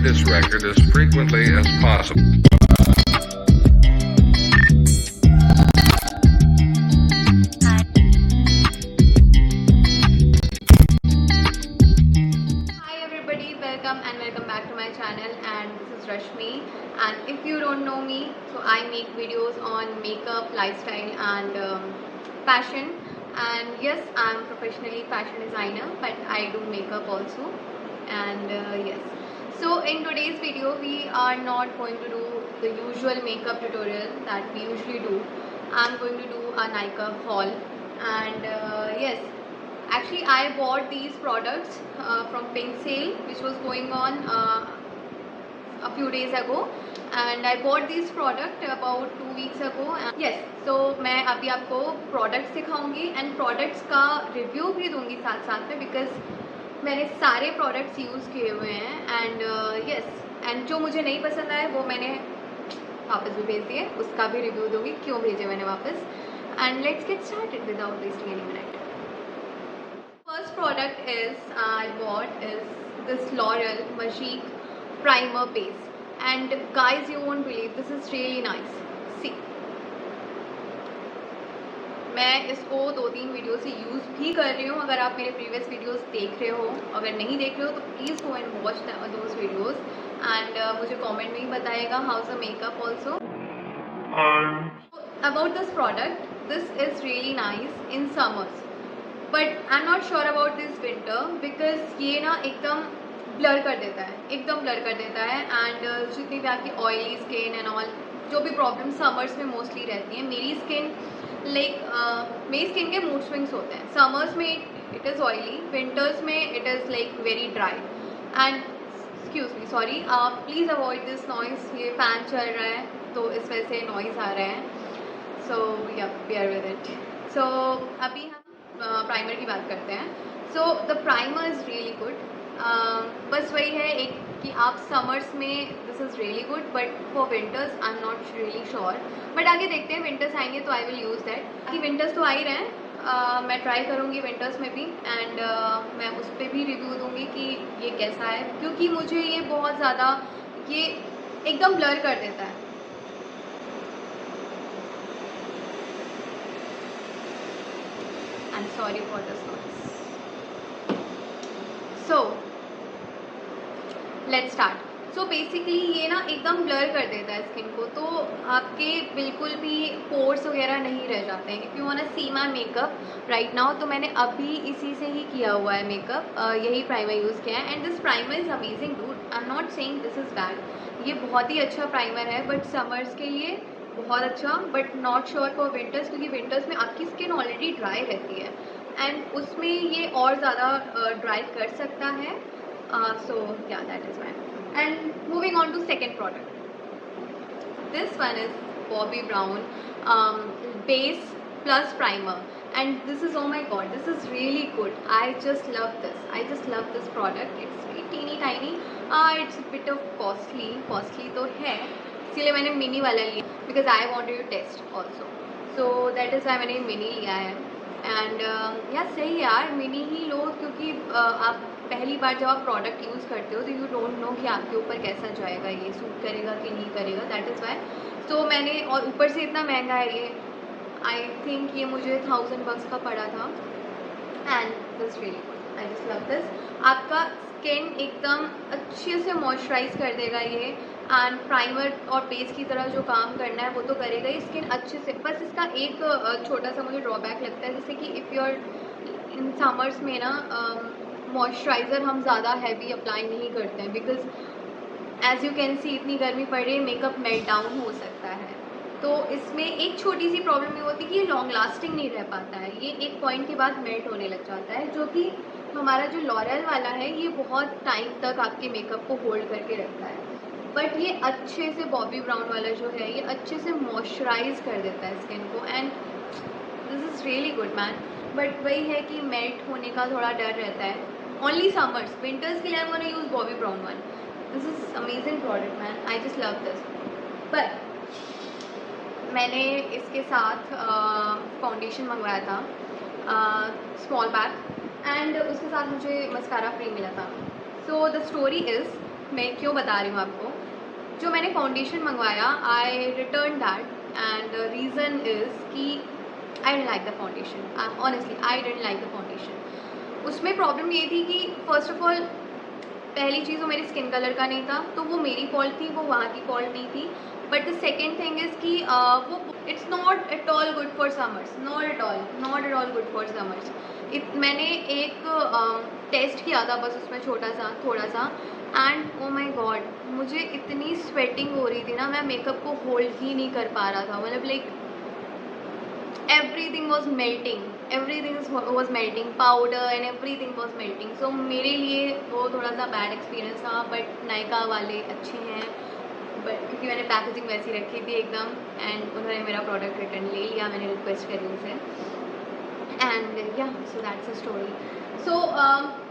this record as frequently as possible. Hi everybody, welcome back to my channel, and this is Rashmi. And if you don't know me, so I make videos on makeup, lifestyle and fashion. And yes, I'm professionally fashion designer, but I do makeup also. And yes, so in today's video we are not going to do the usual makeup tutorial that we usually do. I'm going to do a Nykaa haul. And yes, actually I bought these products from Pink Sale, which was going on a few days ago, and I bought these product about 2 weeks ago. And yes, so मैं अभी आपको products दिखाऊंगी and products का review भी दूंगी साथ साथ में, बिकॉज मैंने सारे प्रोडक्ट्स यूज़ किए हुए हैं. एंड यस, एंड जो मुझे नहीं पसंद आए वो मैंने वापस भी भेज दिए, उसका भी रिव्यू दूंगी क्यों भेजे मैंने वापस. And let's get started without wasting any minute. First product is I bought is this L'Oreal Magique primer base, and guys, you won't believe, this is really nice. See, मैं इसको 2-3 वीडियो से use भी कर रही हूँ. अगर आप मेरे प्रीवियस वीडियोस देख रहे हो, अगर नहीं देख रहे हो तो please go and watch those videos and मुझे कमेंट में ही बताइएगा how is the makeup also. About this product, this is really nice in summers, but I am not sure about this winter, because ये ना एकदम blur कर देता है, एकदम ब्लर कर देता है. एंड जितनी भी आपकी ऑयली स्किन एंड ऑल जो भी प्रॉब्लम समर्स में मोस्टली रहती हैं, मेरी स्किन मेरी स्किन के मूड स्विंग्स होते हैं. समर्स में इट इज़ ऑयली, विंटर्स में it is like very dry. And excuse me, sorry, please avoid this noise. ये फ़ैन चल रहा है तो इस वजह से नॉइज़ आ रहा है, सो या बेयर विद इट. सो अभी हम प्राइमर की बात करते हैं. So the primer is really good. बस वही है एक कि आप समर्स में this is really good, but for winters I am not really sure. But आगे देखते हैं, विंटर्स आएंगे तो आई विल यूज़ दैट. कि विंटर्स तो आ ही रहे हैं, मैं ट्राई करूँगी विंटर्स में भी, एंड मैं उस पर भी रिव्यू दूँगी कि ये कैसा है, क्योंकि मुझे ये बहुत ज़्यादा ये एकदम ब्लर कर देता है. I am sorry for this noise. So let's start. So basically ये ना एकदम ब्लर कर देता है स्किन को, तो आपके बिल्कुल भी पोर्स वगैरह नहीं रह जाते हैं. If you want to see my makeup right now, तो मैंने अभी इसी से ही किया हुआ है मेकअप, यही प्राइमर यूज़ किया है. And this primer is amazing dude. I am not saying this is bad, ये बहुत ही अच्छा प्राइमर है, बट समर्स के लिए बहुत अच्छा, but not sure for winters, क्योंकि विंटर्स में आपकी स्किन ऑलरेडी ड्राई रहती है एंड उसमें ये और ज़्यादा ड्राई कर सकता है. So yeah, that is why. And moving on to second product. This one is Bobbi Brown base plus primer, and this is, oh my god, this is really good. I just love this. I just love this product. It's very teeny tiny. It's a bit of costly तो है, इसलिए मैंने mini वाला लिया because I wanted to test also. So that is why मैंने mini लिया है. And यार सही यार, मिनी ही लो, क्योंकि आप पहली बार जब आप प्रोडक्ट यूज़ करते हो तो यू डोंट नो कि आपके ऊपर कैसा जाएगा, ये सूट करेगा कि नहीं करेगा. That is why. तो मैंने, और ऊपर से इतना महंगा है ये, आई थिंक ये मुझे $1000 का पड़ा था. And this really good. I just love this. आपका स्किन एकदम अच्छे से मॉइस्चराइज कर देगा ये, एंड प्राइमर और बेस की तरह जो काम करना है वो तो करेगा ही. स्किन अच्छे से, बस इसका एक छोटा सा मुझे ड्रॉबैक लगता है, जैसे कि इफ़ यूर इन समर्स में ना मॉइस्चराइज़र हम ज़्यादा हैवी अप्लाई नहीं करते हैं, because as you can see इतनी गर्मी पड़ रही है, मेकअप मेल्ट डाउन हो सकता है. तो इसमें एक छोटी सी प्रॉब्लम ये होती है कि ये लॉन्ग लास्टिंग नहीं रह पाता है, ये एक पॉइंट के बाद मेल्ट होने लग जाता है. जो कि हमारा जो लॉरियल वाला है ये बहुत टाइम तक आपके मेकअप को होल्ड करके रखता है, बट ये अच्छे से बॉबी ब्राउन वाला जो है ये अच्छे से मॉइस्चराइज कर देता है स्किन को. And this is really good man. But वही है कि मेल्ट होने का थोड़ा डर रहता है. ओनली समर्स, विंटर्स के लिए I am gonna use Bobby brown one. This is amazing product man. I just love this. But मैंने इसके साथ फाउंडेशन मंगवाया था, स्मॉल पैक, एंड उसके साथ मुझे मस्कारा फ्री मिला था. सो द स्टोरी इज़, मैं क्यों बता रही हूँ आपको। जो मैंने फाउंडेशन मंगवाया, I return that and reason is कि I don't like the foundation, honestly I don't like the foundation. उसमें प्रॉब्लम ये थी कि फर्स्ट ऑफ ऑल पहली चीज़ वो मेरी स्किन कलर का नहीं था, तो वो मेरी फॉल्ट थी, वो वहाँ की फॉल्ट नहीं थी। But the second thing is कि वो it's not at all good for summers, not at all good for summers. मैंने एक टेस्ट किया था बस उसमें छोटा सा थोड़ा सा, एंड ओ माई गॉड मुझे इतनी स्वेटिंग हो रही थी ना, मैं मेकअप को होल्ड ही नहीं कर पा रहा था। मतलब like everything was melting, was melting, powder and everything was melting. So मेरे लिए वो थोड़ा सा बैड एक्सपीरियंस था, बट नायका वाले अच्छे हैं, बट क्योंकि मैंने पैकेजिंग वैसी रखी थी एकदम, एंड उन्होंने मेरा प्रोडक्ट रिटर्न ले लिया, मैंने रिक्वेस्ट करी उनसे, एंड या सो दैट्स अ स्टोरी। सो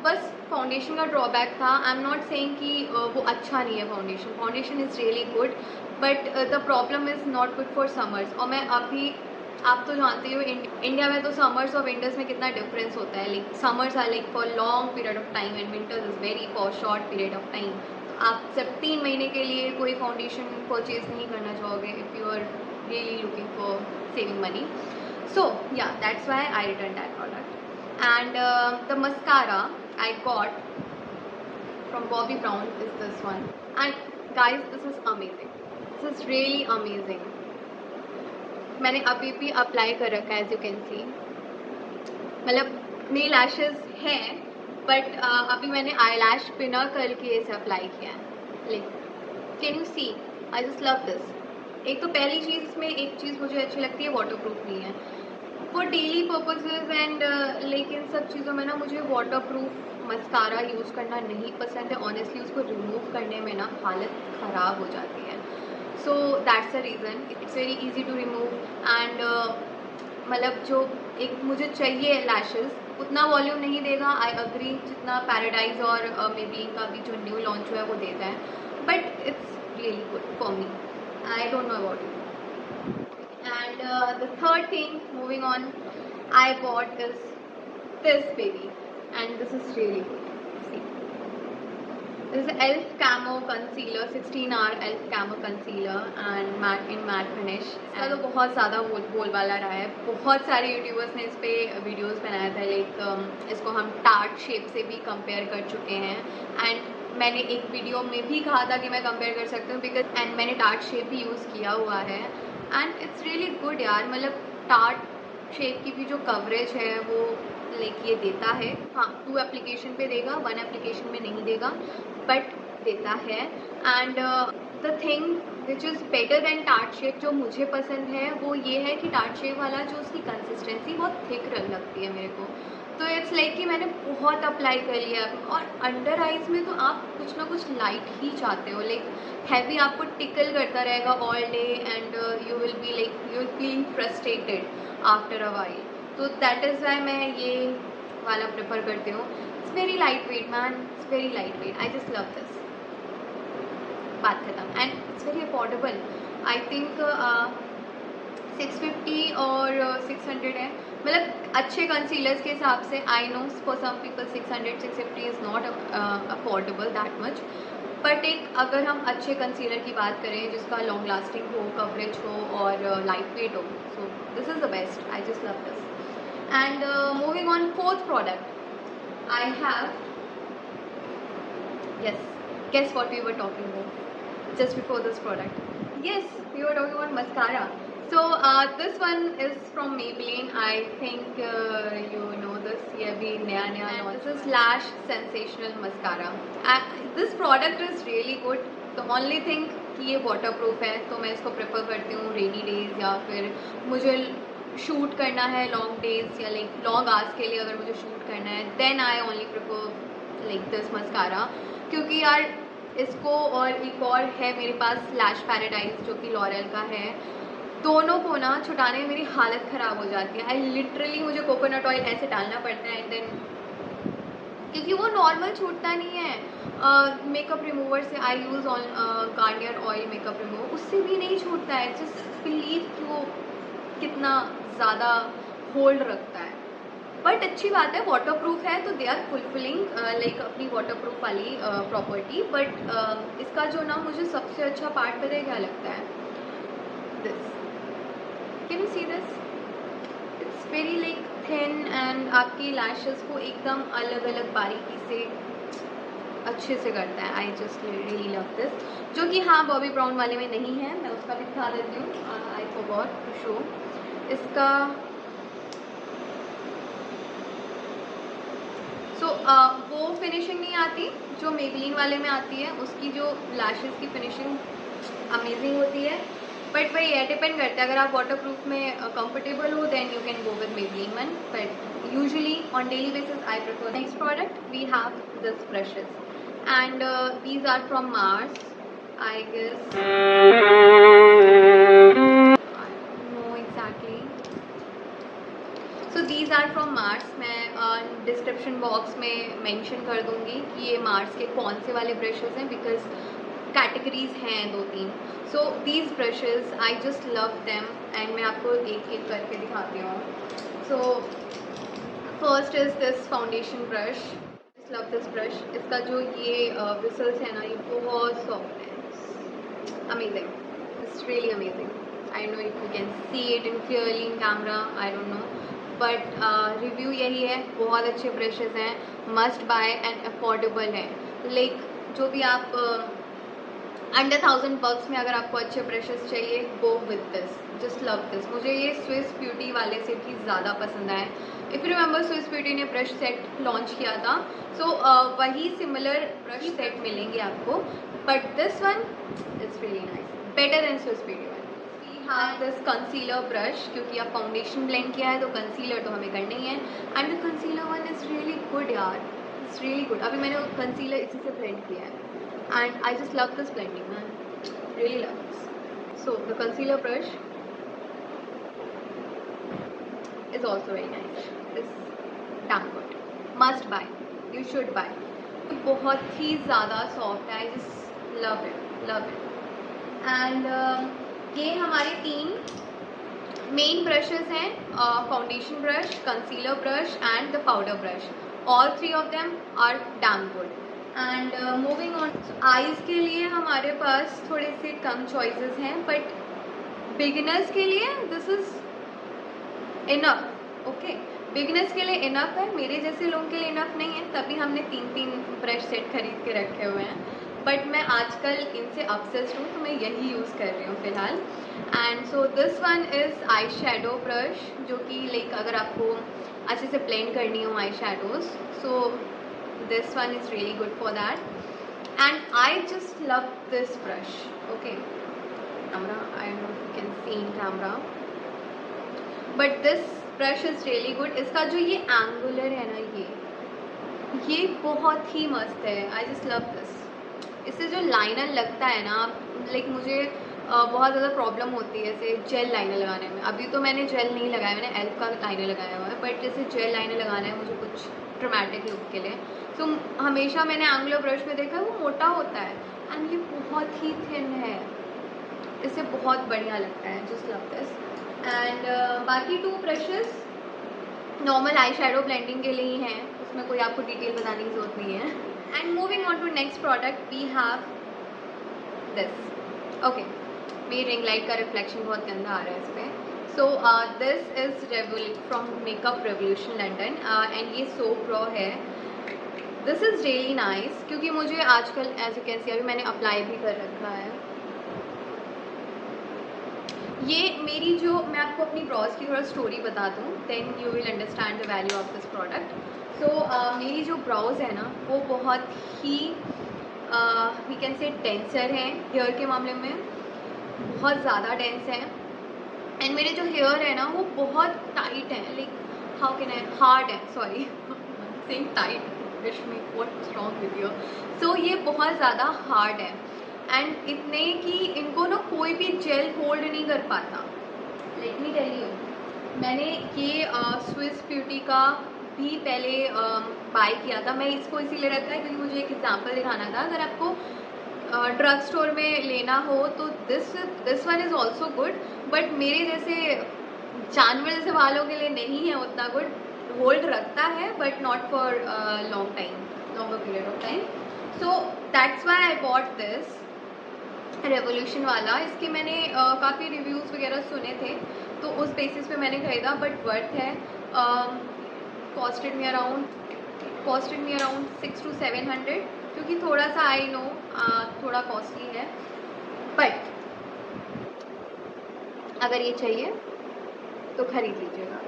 बस फाउंडेशन का ड्रॉबैक था। आई एम नॉट सेइंग कि वो अच्छा नहीं है foundation is really good, but the problem is not good for summers. और मैं अभी, आप तो जानते हो इंडिया में तो समर्स और विंटर्स में कितना डिफरेंस होता है। Like summers are like for long period of time and winters is very for short period of time. तो आप सिर्फ 3 महीने के लिए कोई फाउंडेशन परचेज नहीं करना चाहोगे if you are really looking for saving money. So yeah, that's why I returned that product. And the mascara I got from Bobbi Brown is this one. And guys, this is amazing. This is really amazing. मैंने अभी भी apply कर रखा है, as you can सी। मतलब मेरी lashes हैं, but अभी मैंने आई लैश पिनर करके इसे अप्लाई किया है। Like can you see, I just love this. एक तो पहली चीज़ इसमें एक चीज़ मुझे अच्छी लगती है, वाटर प्रूफ नहीं है for daily purposes and like in सब चीज़ों में ना मुझे वाटर प्रूफ मस्कारा यूज़ करना नहीं पसंद है। ऑनेस्टली उसको रिमूव करने में ना हालत ख़राब हो जाती है। So that's the reason, it's very easy to remove and मतलब जो एक मुझे चाहिए लैशेस उतना वॉल्यूम नहीं देगा, आई अग्री, जितना पैराडाइज और मेबलिन का भी जो न्यू लॉन्च हुआ है वो देता है, but it's really good for me. I don't know about you. And the third thing, moving on, I bought is this baby, and this is really good. See, this is Elf Camo Concealer, 16-hour Elf Camo Concealer and matte in matte finish. इसका तो बहुत ज़्यादा बोल वाला रहा है, बहुत सारे यूट्यूबर्स ने इस पर वीडियोज़ बनाया था। लाइक इसको हम टार्ट शेप से भी कंपेयर कर चुके हैं, एंड मैंने एक वीडियो में भी कहा था कि मैं कंपेयर कर सकती हूँ बिकॉज, एंड मैंने टार्ट शेप भी यूज़ किया हुआ है एंड इट्स रियली गुड यार। मतलब टार्ट शेप की भी जो कवरेज है वो लाइक ये देता है। हाँ, 2 एप्लीकेशन पे देगा, 1 एप्लीकेशन में नहीं देगा, बट देता है। And the thing which is better than tart shape जो मुझे पसंद है वो ये है कि टार्ट शेप वाला जो उसकी कंसिस्टेंसी बहुत थिक लगती है मेरे को, तो इट्स लाइक कि मैंने बहुत अप्लाई कर लिया। और अंडर आइज़ में तो आप कुछ ना कुछ लाइट ही चाहते हो, लाइक हैवी आपको टिकल करता रहेगा all day and you will be like you will feeling frustrated after a while. तो दैट इज़ वाई मैं ये वाला प्रेफर करती हूँ। It's very light wait man, it's very light wait, I just love this. बात खत्म। And it's very affordable, I think 650 और 600 है। मतलब अच्छे कंसीलर्स के हिसाब से I know for some people 600-650 is not affordable that much, but एक अगर हम अच्छे कंसीलर की बात करें जिसका लॉन्ग लास्टिंग हो, कवरेज हो और लाइट वेट हो, सो this is the best. I just love this. And moving on, 4th product I have, yes, guess what we were talking about just before this product. Yes, we were talking about mascara. So this one is from Maybelline. I think you know this. ये भी नया launch. This is Lash Sensational Mascara. This product is really good. The only thing कि ये waterproof है, तो मैं इसको prefer करती हूँ rainy days या फिर मुझे शूट करना है लॉन्ग डेज या लाइक लॉन्ग आवर्स के लिए अगर मुझे शूट करना है, then I only prefer like this mascara. क्योंकि यार इसको और एक और है मेरे पास लैश पैराडाइज जो कि लॉरेल का है, दोनों को ना छुटाने में मेरी हालत ख़राब हो जाती है। आई लिटरली मुझे कोकोनट ऑयल ऐसे डालना पड़ता है एंड देन, क्योंकि वो नॉर्मल छूटता नहीं है। मेकअप रिमूवर से I use on Garnier oil makeup remover, उससे भी नहीं छूटता है। जस्ट बिलीव कि वो कितना ज़्यादा होल्ड रखता है। बट अच्छी बात है, वाटरप्रूफ है तो दे आर फुलफिलिंग लाइक अपनी वाटरप्रूफ वाली प्रॉपर्टी। बट इसका जो ना मुझे सबसे अच्छा पार्ट पता है क्या लगता है, this, can you see this, it's very like thin and आपकी लैशेस को एकदम अलग अलग बारीकी से अच्छे से करता है। I just really love this, जो कि हाँ बॉबी ब्राउन वाले में नहीं है। मैं उसका भी दिखा देती हूँ, आई फॉरगॉट टू शो इसका। वो फिनिशिंग नहीं आती जो मेबलिन वाले में आती है, उसकी जो लैशेस की फिनिशिंग अमेजिंग होती है। बट वही है, डिपेंड करता है, अगर आप वाटरप्रूफ में कंफर्टेबल हो then you can go with Maybelline one, but usually on daily basis I prefer. Next product we have this brushes and these are from Mars, I guess, no exactly. So these are from Mars. मैं description box में mention कर दूंगी कि ये Mars के कौन से वाले ब्रशेस हैं, बिकॉज कैटेगरीज हैं 2-3। So these brushes I just love them and मैं आपको एक एक करके दिखाती हूँ। So first is this foundation brush, love this brush. इसका जो ये ब्रिसल्स है ना, ये बहुत सॉफ्ट है, amazing, it's really amazing. I know if you can see it in clearly in camera, I don't no, but review यही है, बहुत अच्छे ब्रशेज़ हैं, मस्ट बाय एंड अफोर्डेबल हैं। लाइक जो भी आप अंडर $1000 में अगर आपको अच्छे ब्रशेज़ चाहिए, go with this, just love this. मुझे ये स्विस ब्यूटी वाले से भी ज़्यादा पसंद आए। If you remember, Swiss beauty ने ब्रश सेट लॉन्च किया था, सो वही सिमिलर ब्रश सेट मिलेंगे आपको, but this one is really nice, better than Swiss beauty one. हाँ, दिस कंसीलर ब्रश, क्योंकि आप फाउंडेशन ब्लेंड किया है तो कंसीलर तो हमें करना ही है, and the concealer one is really good यार, इट्स रियली गुड। अभी मैंने कंसीलर इसी से ब्लेंड किया है and I just love this blending man, really love this. So the concealer brush is also very nice, is damn good, must buy, you should buy. बहुत ही ज़्यादा soft है, आई just love it, love it. And ये हमारे 3 main brushes हैं, foundation brush, concealer brush and the powder brush. All 3 of them are damn good. And moving on, eyes के लिए हमारे पास थोड़े से कम चॉइसेस हैं, बट बिगिनर्स के लिए this is enough. Okay, beginners के लिए इनफ है, मेरे जैसे लोगों के लिए इनफ नहीं है, तभी हमने 3-3 ब्रश सेट खरीद के रखे हुए हैं। बट मैं आजकल इनसे ऑब्सेस्ड हूँ, तो मैं यही यूज़ कर रही हूँ फ़िलहाल। And so this one is eye shadow brush, जो कि लाइक अगर आपको अच्छे से ब्लेंड करनी हो eye shadows, so this one is really good for that. And I just love this brush. Okay, camera, I don't know if you can C in camera, but this brush is really good. इसका जो ये angular है ना, ये बहुत ही मस्त है, आई just love this. इससे जो लाइनर लगता है ना, लाइक मुझे बहुत ज़्यादा प्रॉब्लम होती है ऐसे जेल लाइनर लगाने में। अभी तो मैंने जेल नहीं लगाया, मैंने एल्फ का लाइनर लगाया हुआ है, बट जैसे जेल लाइनर लगाना है मुझे कुछ ड्रामेटिक लुक के लिए, तो हमेशा मैंने एंगुलर ब्रश में देखा है वो मोटा होता है, एंड ये बहुत ही थिन है, इससे बहुत बढ़िया लगता है, जस्ट लव दिस। एंड बाकी 2 brushes normal eye shadow blending के लिए ही हैं, उसमें कोई आपको डिटेल बताने की ज़रूरत नहीं है। And moving on to next product, we have this. Okay, मेरी रिंग लाइट का रिफ्लेक्शन बहुत गंदा आ रहा है इस पर। So this is from Makeup Revolution London, and ये सोप रॉ है। दिस इज़ रियली नाइस, क्योंकि मुझे आजकल एज यू कैन सी, अभी मैंने अप्लाई भी कर रखा है। ये मेरी जो, मैं आपको अपनी ब्रॉज की थोड़ा स्टोरी बता दूँ, then you will understand the value of this product. So मेरी जो ब्राउज है ना, वो बहुत ही वी कैन से डेंसर हैं हेयर के मामले में, बहुत ज़्यादा डेंस है। एंड मेरे जो हेयर है ना, वो बहुत टाइट है, like how can I, hard है, sorry saying tight, Rashmi what's wrong with you. So ये बहुत ज़्यादा हार्ड है, एंड इतने कि इनको ना कोई भी जेल होल्ड नहीं कर पाता। लेट मी टेल यू, मैंने ये स्विस ब्यूटी का भी पहले बाय किया था। मैं इसको इसीलिए रखा है क्योंकि मुझे एक एग्जांपल दिखाना था। अगर आपको ड्रग स्टोर में लेना हो तो this one is also good, but मेरे जैसे जानवर जैसे वालों के लिए नहीं है उतना गुड। होल्ड रखता है but not for longer period of time. So that's why I bought this revolution वाला. इसके मैंने काफ़ी रिव्यूज़ वगैरह सुने थे तो उस बेसिस पे मैंने खरीदा, बट वर्थ है. कॉस्टेड मी अराउंड 600 to 700, क्योंकि थोड़ा सा आई नो थोड़ा कॉस्टली है, बट अगर ये चाहिए तो ख़रीद लीजिएगा.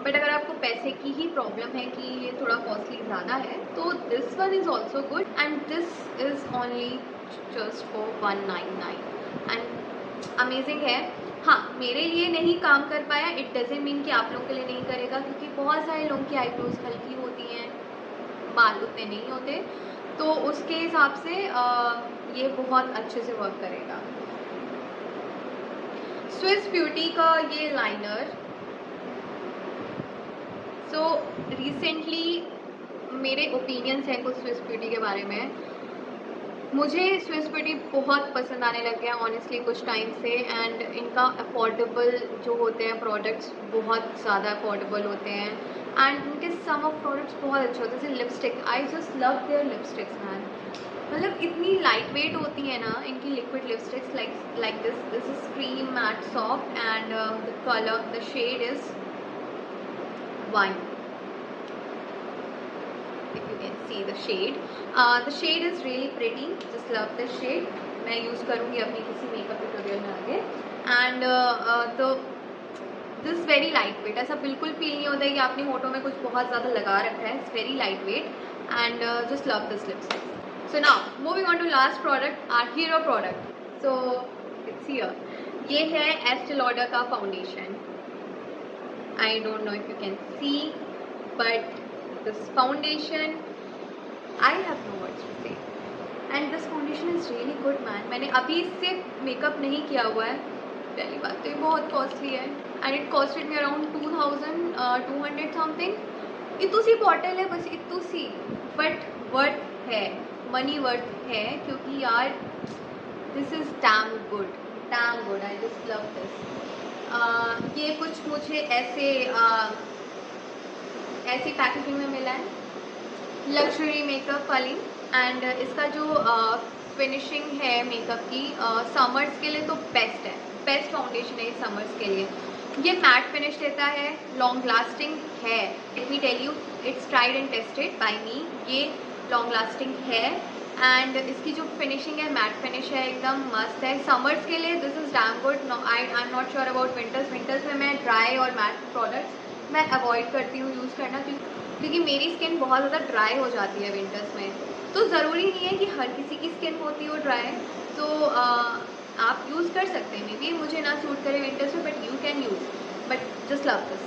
बट अगर आपको पैसे की ही प्रॉब्लम है कि ये थोड़ा कॉस्टली ज़्यादा है तो this one is also good and this is only just for 199 and amazing है. हाँ, मेरे लिए नहीं काम कर पाया, इट डजेंट मीन कि आप लोगों के लिए नहीं करेगा, क्योंकि बहुत सारे लोगों की आईब्रोज हल्की होती हैं, बाल उतने नहीं होते, तो उसके हिसाब से ये बहुत अच्छे से वर्क करेगा. स्विस ब्यूटी का ये लाइनर. सो रिसेंटली मेरे ओपिनियंस हैं कुछ स्विस ब्यूटी के बारे में. मुझे स्विस ब्यूटी बहुत पसंद आने लग गया ऑनेस्टली कुछ टाइम से, एंड इनका अफोर्डेबल जो होते हैं प्रोडक्ट्स बहुत ज़्यादा अफोर्डेबल होते हैं, एंड इनके सम ऑफ प्रोडक्ट्स बहुत अच्छे होते हैं. जैसे lipstick, I just love their lipsticks man. मतलब इतनी लाइट वेट होती है ना इनकी liquid lipsticks, like this is cream matte soft and the colour, the shade is wine. If you can see the shade is really pretty. Just love the shade. मैं use करूँगी अपनी किसी makeup tutorial में आगे. And तो this very light wait, ऐसा बिल्कुल feel नहीं होता है कि आपने होठों में कुछ बहुत ज़्यादा लगा रखा है. It's very light weight and just love this lipstick. So now moving on to last product, our hero product. So it's here. ये है एस्टे लॉडर का foundation. I don't know if you can see, but this foundation, I have no words to say, and this foundation is really good man. मैंने अभी इससे makeup नहीं किया हुआ है. पहली बात तो ये बहुत कॉस्टली है and it costed me around 2200 something. इतू सी बॉटल है, बस इतू सी, बट वर्थ है, मनी वर्थ है, क्योंकि यार this is damn good. I just love this. ये कुछ मुझे ऐसी पैकेजिंग में मिला है, लग्जरी मेकअप वाली, एंड इसका जो फिनिशिंग है मेकअप की समर्स के लिए तो बेस्ट है, बेस्ट फाउंडेशन है समर्स के लिए. ये मैट फिनिश देता है, लॉन्ग लास्टिंग है. Let me tell you, it's tried and tested by me. ये लॉन्ग लास्टिंग है एंड इसकी जो फिनिशिंग है मैट फिनिश है, एकदम मस्त है. समर्स के लिए this is damn good. I am not sure about winters में मैं ड्राई और मैट प्रोडक्ट्स मैं अवॉइड करती हूँ यूज़ करना, क्योंकि मेरी स्किन बहुत ज़्यादा ड्राई हो जाती है विंटर्स में. तो ज़रूरी नहीं है कि हर किसी की स्किन होती हो ड्राई, तो आप यूज़ कर सकते हैं. मे बी मुझे ना सूट करे विंटर्स में, but you can use. But just love this,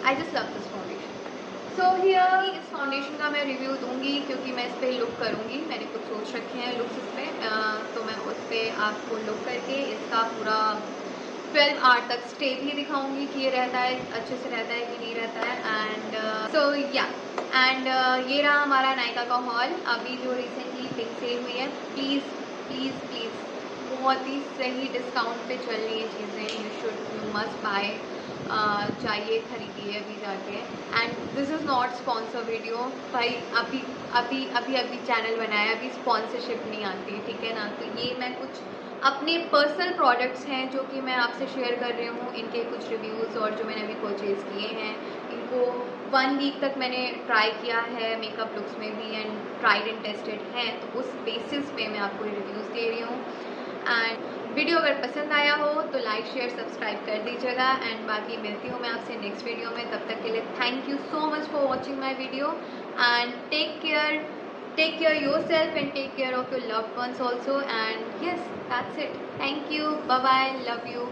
I just love this foundation. So here इस फाउंडेशन का मैं रिव्यू दूंगी, क्योंकि मैं इस पर लुक करूँगी. मैंने कुछ सोच रखे हैं लुक्स इस पर, तो मैं उस पर आपको लुक करके इसका पूरा 12 आवर तक स्टे भी दिखाऊंगी कि ये रहता है, अच्छे से रहता है कि नहीं रहता है. एंड सो या, एंड ये रहा हमारा नायका का हॉल अभी जो रिसेंटली पिक सेल हुई है. प्लीज़ बहुत ही सही डिस्काउंट पे चल रही है चीज़ें. You must buy. चाहिए, खरीदिए अभी जाके. And this is not sponsor video भाई. अभी चैनल बनाया, अभी स्पॉन्सरशिप नहीं आती, ठीक है ना. तो ये मैं कुछ अपने पर्सनल प्रोडक्ट्स हैं जो कि मैं आपसे शेयर कर रही हूँ, इनके कुछ रिव्यूज़ और जो मैंने अभी परचेज़ किए हैं. इनको 1 वीक तक मैंने ट्राई किया है मेकअप लुक्स में भी, एंड ट्राइड एंड टेस्टेड हैं, तो उस बेसिस पे मैं आपको रिव्यूज़ दे रही हूँ. एंड वीडियो अगर पसंद आया हो तो लाइक शेयर सब्सक्राइब कर दीजिएगा. एंड बाकी मिलती हूँ मैं आपसे नेक्स्ट वीडियो में. तब तक के लिए thank you so much for watching my video, and take care yourself and take care of your loved ones also. And yes, that's it. Thank you. Bye bye. Love you.